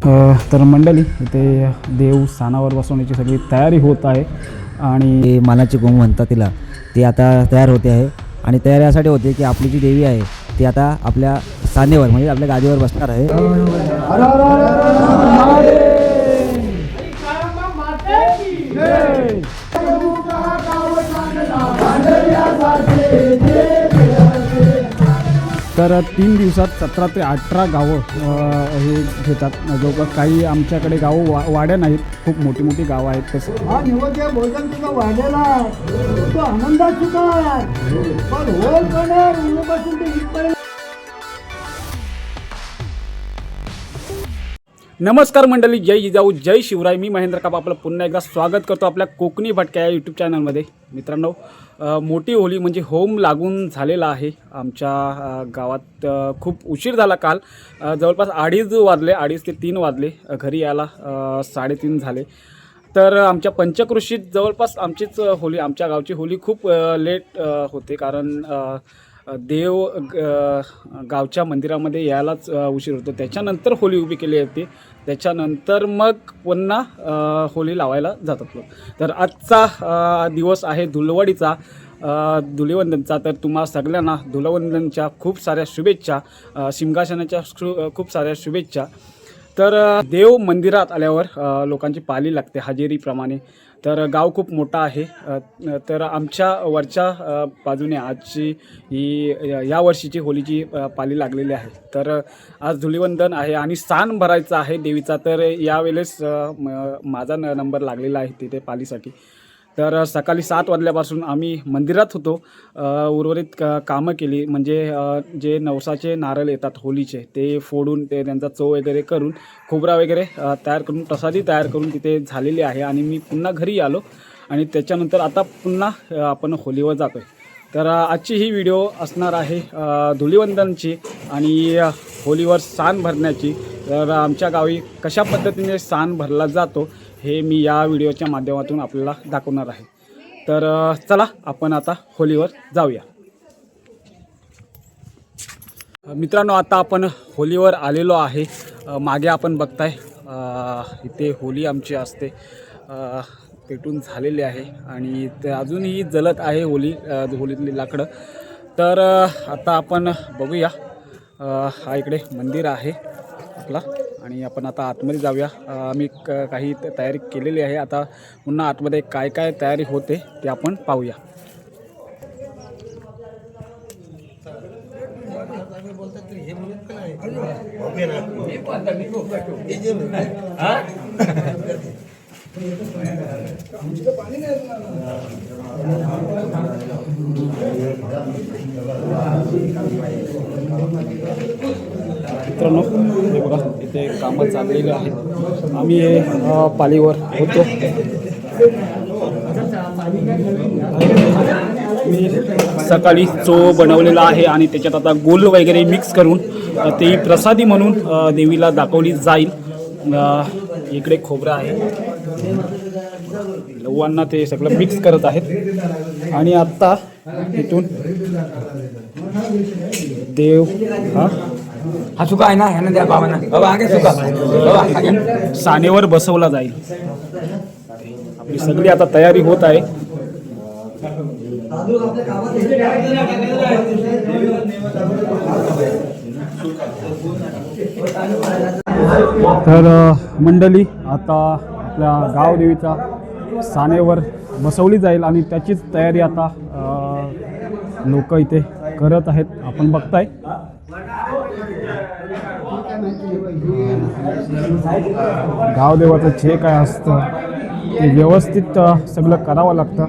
तर मंडळी इथे देव स्थानावर बसवण्याची सगळी तयारी होत आहे आणि मानाची गोम म्हणतात तिला, ती आता तयार होते आहे. आणि तयारी यासाठी होते की आपली जी देवी आहे ती आता आपल्या स्थानेवर म्हणजे आपल्या गादीवर बसणार आहे. तर 3 दिवसात 17 ते 18 गावं हे घेतात. जवळपास काही आमच्याकडे गावं वाड्या नाहीत, खूप मोठी मोठी गावं आहेत. तसं हा निवडचे भोजन तुझं वाढलेला तो आनंदाची काय पण होल करणार उन्हापासून ते इथपर्यंत. नमस्कार मंडळी, जय जिजाऊ जय शिवराय. मी महेंद्र काप आपलं पुन्हा एकदा स्वागत करतो आपल्या कोकणी भटक्या या यूट्यूब चॅनलमध्ये. मित्रांनो, मोठी होळी म्हणजे होम लागून झालेला आहे आमच्या गावात. खूप उशीर झाला काल, जवळपास 2:30 ते 3 वाजले घरी यायला. 3:30 झाले. तर आमच्या पंचक्रोशीत जवळपास आमचीच होळी, आमच्या गावची होळी खूप लेट होते, कारण देव गावच्या मंदिरामध्ये यायलाच उशीर होतो. त्याच्यानंतर होळी उभी केली होती, त्याच्यानंतर मग पुन्हा होळी लावायला जातात लोक. तर आजचा दिवस आहे धुलवडीचा, धुलिवंदनचा. तर तुम्हा सगळ्यांना धुलवंदनच्या खूप साऱ्या शुभेच्छा, शिमगासनाच्या खूप साऱ्या शुभेच्छा. तर देव मंदिरात आल्यावर लोकांची पाली लागते हजेरीप्रमाणे. तर गाव खूप मोठा आहे. तर आमच्या वरच्या बाजूने आजची ही या वर्षीची होळीची पाली लागलेली आहे. तर आज धुलिवंदन आहे आणि स्थान भरायचा आहे देवीचा. तर यावेळेस माझा नंबर लागलेला आहे तिथे पालीसाठी. तर सकाळी 7 वाजल्यापासून आम्ही मंदिरात होतो. उर्वरित कामं केली, म्हणजे जे नवसाचे नारळ येतात होळीचे ते फोडून ते त्यांचा चव वगैरे करून, खोबरा वगैरे तयार करून, प्रसादी तयार करून तिथे झालेली आहे. आणि मी पुन्हा घरी आलो आणि त्याच्यानंतर आता पुन्हा आपण होळीवर जातो आहे. तर आजची ही व्हिडिओ असणार आहे धुलिवंदनची आणि होळीवर स्थान भरण्याची. तर आमच्या गावी कशा पद्धतीने स्थान भरला जातो हे मी या व्हिडिओच्या माध्यमातून आपल्याला दाखवणार आहे. तर चला आपण आता होळीवर जाऊया. मित्रांनो, आता आपण होळीवर आलेलो आहे. मागे आपण बघताय इथे होळी आमची असते, पेटून झालेली आहे आणि ते अजूनही जलत आहे होळीतली लाकडं. तर आता आपण बघूया. हा इकडे मंदिर आहे आपला आणि आपण आता आतमध्ये जाऊया. आम्ही काही तयारी केलेली आहे. आता पुन्हा आतमध्ये काय काय तयारी होते ते आपण पाहूया. मित्रांनो, हे बघा इथे कामं चाललेली आहेत. आम्ही पालीवर होतो. मी सकाळी चो बनवलेला आहे आणि त्याच्यात आता गोल वगैरे मिक्स करून ते प्रसादी म्हणून देवीला दाखवली जाईल. इकडे खोबरं आहे, लववांना ते सगळं मिक्स करत आहेत. आणि आत्ता इथून देव हा सुका आहे ना, ह्यानं द्या बाबांना, बाबा आगे सुका बाबा सानेवर बसवला जाईल. आपली सगळी आता तयारी होत आहे. तर मंडळी, आता आपल्या गावदेवीचा सानेवर बसवली जाईल आणि त्याचीच तयारी आता लोक इथे करत आहेत. आपण बघताय गावदेवाचं जे काय असतं ते व्यवस्थित सगळं करावं लागतं.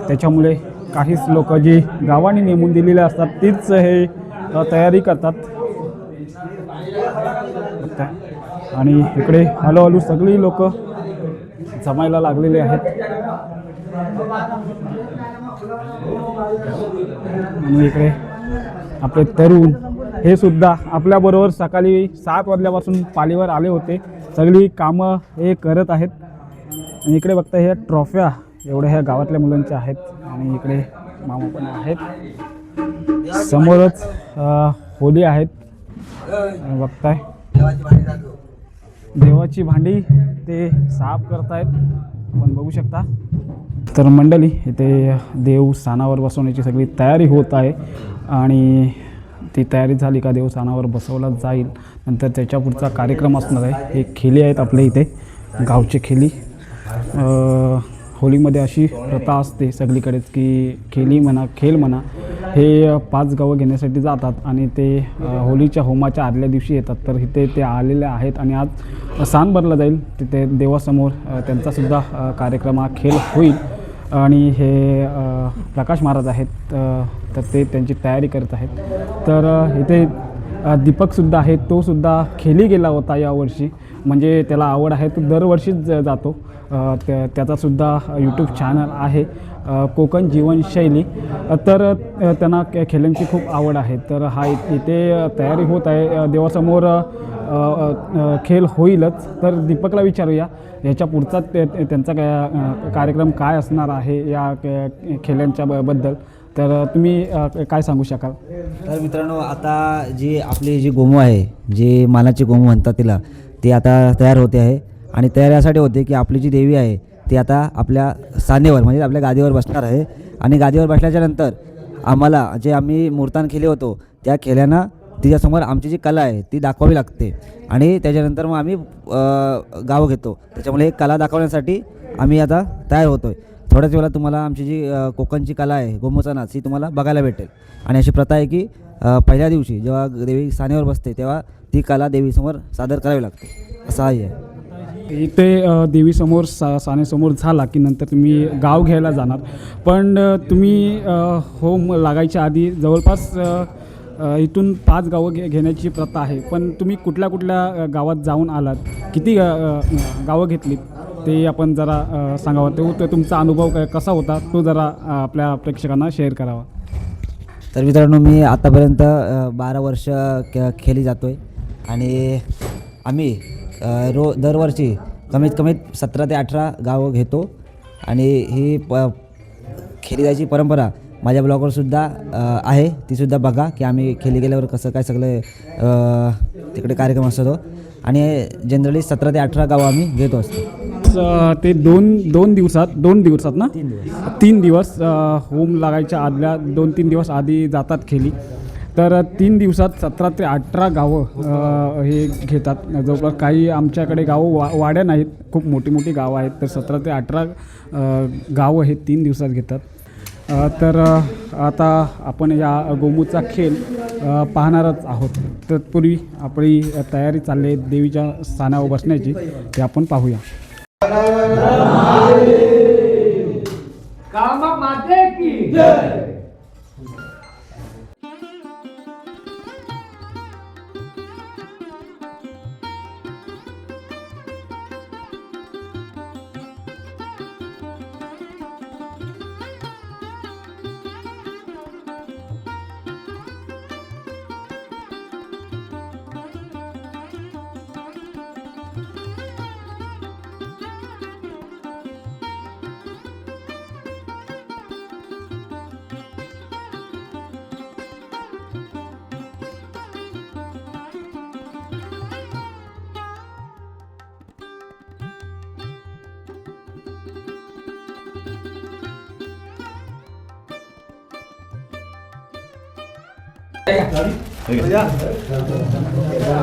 त्याच्यामुळे काहीच लोक जी गावाने नेमून दिलेले असतात तीच हे तयारी करतात. आणि इकडे हळूहळू सगळी लोक जमायला लागलेले आहेत. आणि इकडे आपले तरुण हे सुद्धा आपल्याबरोबर सकाळी 7 वाजल्यापासून पालीवर आले होते. सगळी कामं हे करत आहेत. आणि इकडे बघता ह्या ट्रॉफ्या एवढ्या ह्या गावातल्या मुलांच्या आहेत. आणि इकडे मामा पण आहेत. समोरच होळी आहेत बघताय. देवाची भांडी ते साफ करतायत, आपण बघू शकता. तर मंडळी इथे देव स्थानावर बसवण्याची सगळी तयारी होत आहे आणि ती तयारी झाली का देव स्थानावर बसवला जाईल. नंतर त्याच्या पुढचा कार्यक्रम असणार आहे. हे खेली आहेत आपल्या इथे, गावचे खेली. होळीमध्ये अशी प्रथा असते सगळीकडेच की खेली म्हणा, खेळ म्हणा, हे 5 गावं घेण्यासाठी जातात आणि ते होळीच्या होमाच्या आदल्या दिवशी येतात. तर इथे ते आलेले आहेत आणि आज सान भरला जाईल तिथे देवासमोर. त्यांचासुद्धा कार्यक्रम हा खेळ होईल आणि हे प्रकाश महाराज आहेत, तर ते त्यांची तयारी करत आहेत. तर इथे दीपकसुद्धा आहे, तोसुद्धा खेली गेला होता यावर्षी, म्हणजे त्याला आवड आहे, तो दरवर्षीच जातो. त्याचासुद्धा यूट्यूब चॅनल आहे कोकण जीवनशैली. तर त्यांना खेळांची खूप आवड आहे. तर हा इथे तयारी होत आहे, देवासमोर खेळ होईलच. तर दीपकला विचारूया याच्या पुढचा त्यांचा कार्यक्रम काय असणार आहे या खेळांच्या बद्दल. तर तुम्ही काय सांगू शकाल? तर मित्रांनो, आता जी आपली जी गोमू आहे, जी मानाची गोमू म्हणतात तिला, ती आता तयार होते आहे. आणि तयार यासाठी होते की आपली जी देवी आहे ती आता आपल्या सानेवर म्हणजे आपल्या गादीवर बसणार आहे. आणि गादीवर बसल्याच्या नंतर आम्हाला जे आम्ही मूर्तान खेळले होतो त्या खेळ्यांना तिच्यासमोर आमची जी कला आहे ती दाखवावी लागते. आणि त्याच्यानंतर मग आम्ही गाव घेतो. त्याच्यामुळे हे कला दाखवण्यासाठी आम्ही आता तयार होतो आहे. थोड्याच वेळात तुम्हाला आमची जी कोकणची कला आहे गोमूचा नाच ही तुम्हाला बघायला भेटेल. आणि अशी प्रथा आहे की पहिल्या दिवशी जेव्हा देवी सानेवर बसते तेव्हा ती कला देवीसमोर सादर करावी लागते, असं आहे. इथे देवीसमोर सानेसमोर झाला की नंतर तुम्ही गाव घ्यायला जाणार. पण तुम्ही होम लागायच्या आधी जवळपास इथून 5 गावं घेण्याची प्रथा आहे. पण तुम्ही कुठल्या कुठल्या गावात जाऊन आलात, किती गावं घेतलीत ते आपण जरा सांगावं. तो तुमचा अनुभव कसा होता तो जरा आपल्या प्रेक्षकांना शेअर करावा. तर मित्रांनो, मी आतापर्यंत 12 वर्ष खेळी जातो आहे आणि आम्ही दरवर्षी कमीत कमी 17 ते 18 गावं घेतो. आणि ही खेळी जायची परंपरा माझ्या ब्लॉगवरसुद्धा आहे, तीसुद्धा बघा की आम्ही खेळी गेल्यावर कसं काय सगळे तिकडे कार्यक्रम असतो. आणि जनरली 17 ते 18 गावं आम्ही घेतो असतो. ते दोन दिवसात ना 3 दिवस होम लागायच्या आदल्या 2-3 दिवस आधी जातात खेळी. तर 3 दिवसात 17 ते 18 गावं हे घेतात. जवळपास काही आमच्याकडे गावं वाड्या नाहीत, खूप मोठी मोठी गावं आहेत. तर 17 ते 18 गावं हे 3 दिवसात घेतात. तर आता आपण या गोमूचा खेळ पाहणारच आहोत. तत्पूर्वी आपली तयारी चालली आहे देवीच्या स्थानावर बसण्याची, ते आपण पाहूया. कामा माते की जय.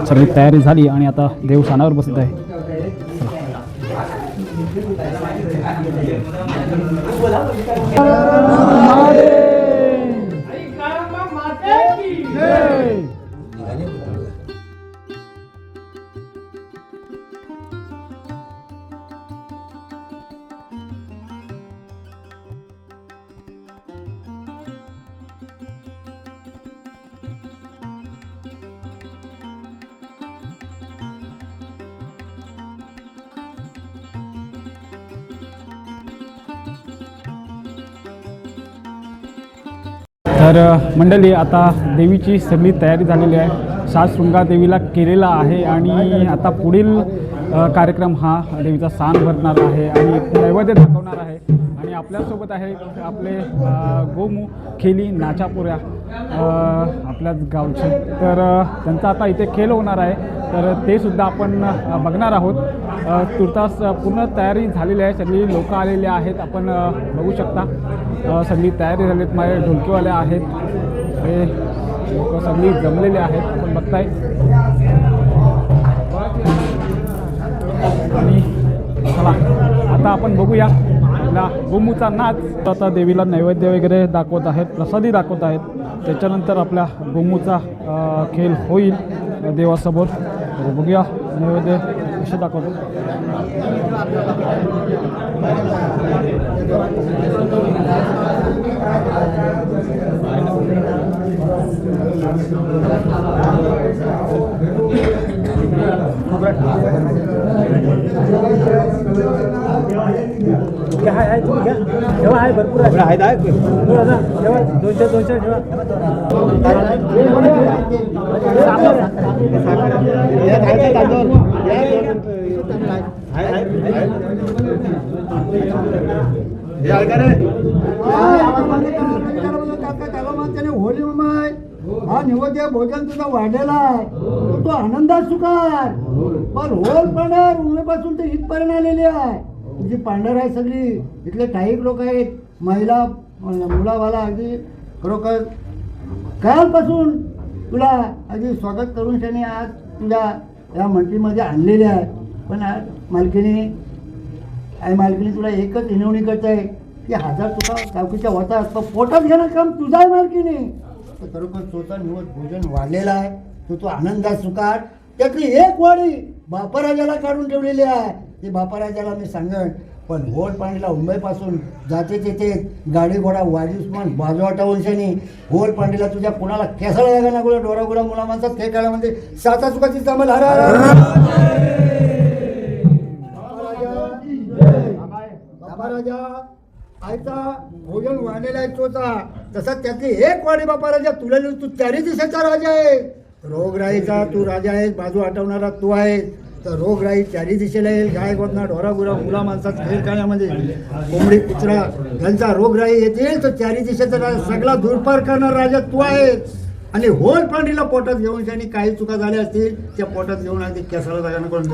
सगळी तयारी झाली आणि आता देव स्थानावर बसत आहे. तर मंडळी, आता देवीची सगळी तयारी झालेली आहे. 7 शृंगार देवीला केलेला आहे आणि आता पुढील कार्यक्रम हा देवीचा सान भरणार आहे आणि नैवेद्य दाखवणार आहे. आणि आपल्यासोबत आहे आपले गोमू खेली नाचापुऱ्या आपल्याच गावचे. तर त्यांचा आता इथे खेळ होणार आहे. तर ते सुद्धा आपण बघणार आहोत. तुर्तास पूर्ण तयारी झालेली आहे, सगळी लोक आलेले आहेत. आपण बघू शकता सगळी तयारी झाली आहेत. माझे ढोलकीवाले आहेत, हे लोक सगळी जमलेले आहेत, आपण बघताय. आणि चला आता आपण बघूया आपला गोमूचा नाच. आता देवीला नैवेद्य वगैरे दाखवत आहेत, प्रसादी दाखवत आहेत. त्याच्यानंतर आपल्या गोमूचा खेळ होईल देवासमोर. बघूया नैवेद्य कसे दाखवतो. आहे तुम्ही घ्या, ठेवा, आहे भरपूर आहे, ठेवा 200 ठेवा. होली माय हा निवद्य भोजन तुझा वाढलेला आहे, तो आनंदात सुकार. पण होल पांढर उमेपासून ते इथपर्यंत आलेली आहे. तुझी पांढर आहे सगळी, इथले काही लोक आहेत, महिला मुलावाला अगदी खरोखर कालपासून तुला अगदी स्वागत करून त्याने आज तुझ्या या मंडळीमध्ये आणलेले आहे. पण आज मालकीने तुला एकच विनवणी करत आहे की 1000 तुका गावकीच्या होतात, पण पोटात घेणं काम तुझं आहे मालकीने. तर खरोखर स्वतः निवड भोजन वाढलेलं आहे, तो आनंदात सुकार. त्यातली एक वाडी बापाराजाला काढून ठेवलेली आहे, ती बापाराजाला मी सांगन. पण होल पांडीला मुंबईपासून जाते तेथे गाडी घोडा वाजूसमान बाजवाटा वंशाने होल पांडीला तुझ्या कोणाला केसाला जागा ना गोळा डोरा गोळा मुला माणसात ते काळामध्ये साता चुकाची चांबल बापाराजा आयचा भोजन वाढलेला आहे तोचा. तसा त्यातली एक वाडी बापाराजा तुला तू चारी दिशेचा राजा आहे. रोगराईचा तू राजा आहेस, बाजू हटवणारा तू आहेस. तर रोगराई चारी दिशेला येईल, गाय गोदना ढोरा गुरा मुला माणसात खेळ काळ्यामध्ये कोंबडी कुत्रा यांचा रोगराई येतील, तर चारी दिशेचा सगळा दूरपार करणारा राजा तू आहेस. आणि होल पांढरीला पोटात घेऊन त्यांनी काही चुका झाल्या असतील त्या पोटात घेऊन अगदी केसाला जागा करून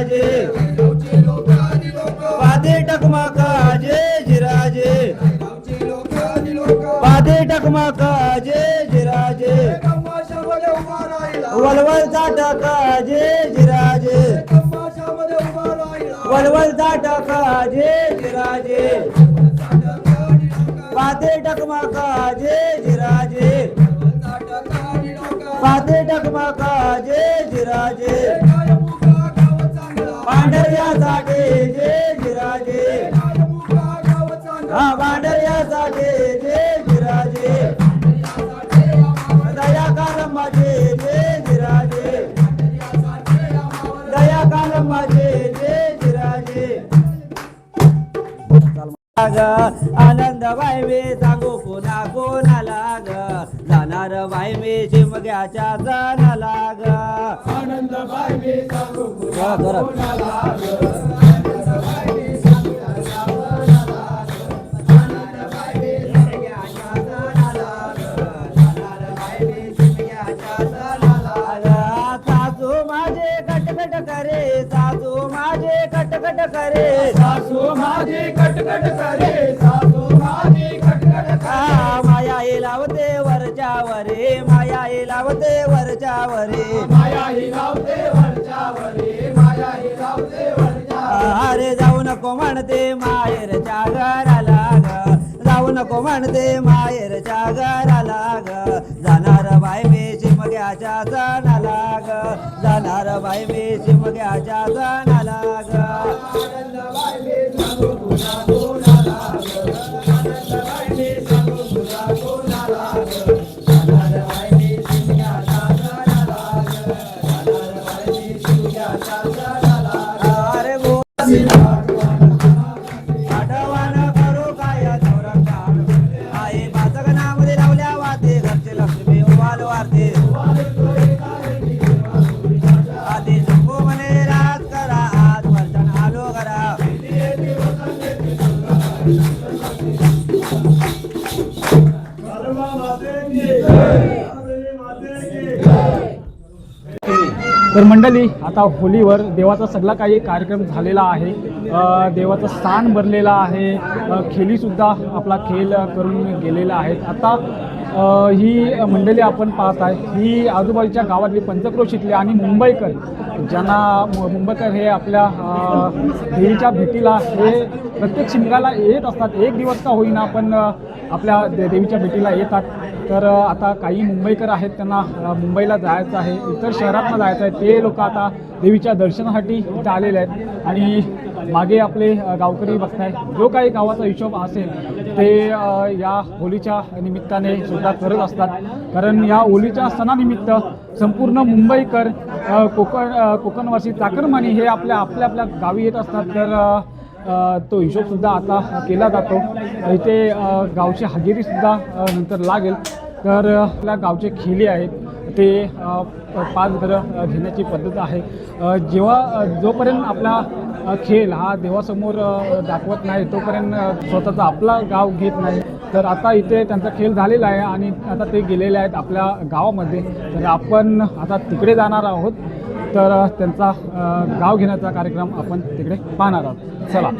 जिराजे पादे टकमका जय जिराजे पादे टकमका जय जिराजे वलवलचा टका जय जिराजे वलवलचा टका जय जिराजे पादे टकमका जय जिराजे पादे टकमका जय जिराजे पांढऱ्यासाठी जय जिराजे हा पांढऱ्यासाठी जय जिराजे दया कालमाचे जय जिराजे दया कालमाचे जय जिराजे आनंद बाई मी सांगू पुन्हा कोणाला ग जाणार बाई मी शिमग्याच्या सणाला ग आनंद बाई मी सांगू कोणाला सासू माझे कटकट करे सासू माझे कटकट करे सासू माझे कटकट करे सासू माझे कटकट करे माया ही लावते वरच्या वरे माया ही लावते वरच्या वरे माया ही लावते वरच्या वरे माया ही लावते वरच्या अरे जाऊ नको म्हणते माहेरच्या घराला ग जाऊ नको म्हणते माहेरच्या घराला ग जाणार बाई मी शिमग्याच्या सणाला ग जाणार बाई मी शिमग्याच्या सणाला ग आनंद बाई मी सांगू तुला कोणाला ग आनंद बाई मी सांगू तुला कोणाला ग जाणार बाई मी शिमग्याच्या सणाला ग जाणार बाई मी शिमग्याच्या सणाला अरे आठवण करू काय चौरंगा आई पाचक नामध्ये लावल्या वाते घरचे लक्ष्मी उवाल वारते आधी शंभू म्हणे राज करा आज वर्षण आलो करा तर मंडळी आता होलीवर देवाचा सगळा काही कार्यक्रम झालेला आहे. देवाचं स्थान भरलेलं आहे. खेळीसुद्धा आपला खेळ करून गेलेला आहे. आता ही मंडळी आपण पाहत आहे ही आजूबाजूच्या गावातली पंचक्रोशीतली आणि मुंबईकर ज्यांना मुंबईकर हे आपल्या देवीच्या भेटीला हे प्रत्येक शिमग्याला येत असतात. एक दिवस का होईना पण आपल्या देवीच्या भेटीला येतात. तर आता काही मुंबईकर आहेत त्यांना मुंबईला जायचं आहे इतर शहरातनं जायचं आहे ते लोक आता देवीच्या दर्शनासाठी इथं आलेले आहेत. आणि मागे आपले गावकरी बसताय जो काही गावाचा हिशोब असेल ते या होलीच्या निमित्ताने सुद्धा करत असतात. कारण या होलीच्या सणानिमित्त संपूर्ण मुंबईकर कोकणवासी चाकरमानी हे आपल्या गावी येत असतात. तर तो हिशोबसुद्धा आता केला जातो. इथे गावची हजेरीसुद्धा नंतर लागेल. तर आपल्या गावचे खेळी आहेत ते 5 घरं घेण्याची पद्धत आहे. जोपर्यंत आपला खेळ हा देवासमोर दाखवत नाही तोपर्यंत स्वतःचा आपला गाव घेत नाही. तर आता इथे त्यांचा खेळ झालेला आहे आणि आता ते गेलेले आहेत आपल्या गावामध्ये. तर आपण आता तिकडे जाणार आहोत. तर त्यांचा गाव घेण्याचा कार्यक्रम आपण तिकडे पाहणार आहोत. चला.